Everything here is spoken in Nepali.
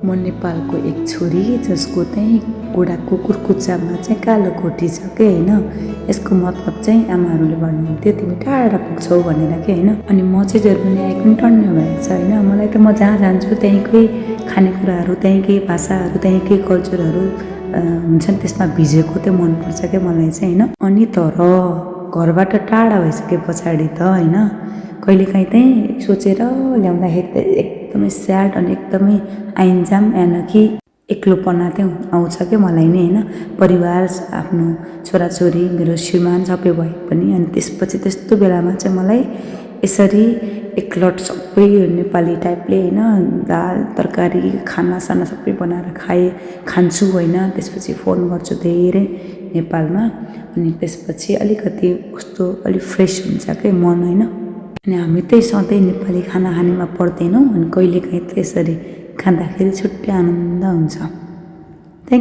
म नेपालको एक छोरी जसको चाहिँ घोडाको कुर्कुच्चामा चाहिँ कालो कोठी छ के होइन। यसको मतलब चाहिँ आमाहरूले भन्नुहुन्थ्यो तिमी टाढा पुग्छौ भनेर के होइन। अनि म चाहिँ जर्मनी आएको पनि टन्न भएको छ होइन। मलाई त म जहाँ जान्छु त्यहीँकै खानेकुराहरू, त्यहीँकै भाषाहरू, त्यहीँकै कल्चरहरू हुन्छन्, त्यसमा भिजेको चाहिँ मनपर्छ क्या मलाई चाहिँ होइन। अनि तर घरबाट टाढा भइसके पछाडि त होइन, कहिलेकाहीँ चाहिँ सोचेर ल्याउँदाखेरि त एकदमै स्याड अनि एकदमै आइन्जाम कि एक्लोपना चाहिँ आउँछ क्या मलाई नै होइन। परिवार, आफ्नो छोराछोरी, मेरो श्रीमान सबै भए पनि। अनि त्यसपछि त्यस्तो बेलामा चाहिँ मलाई यसरी एकलट सबै नेपाली टाइपले होइन, दाल तरकारी खानासाना सबै बनाएर खान्छु होइन। त्यसपछि फोन गर्छु धेरै नेपालमा। अनि त्यसपछि अलिकति कस्तो अलिक फ्रेस हुन्छ क्या मन होइन। अनि हामी त्यही सधैँ नेपाली खाना खानेमा पर्दैनौँ। अनि कहिलेकाहीँ त्यसरी खाँदाखेरि छुट्टै आनन्द हुन्छ।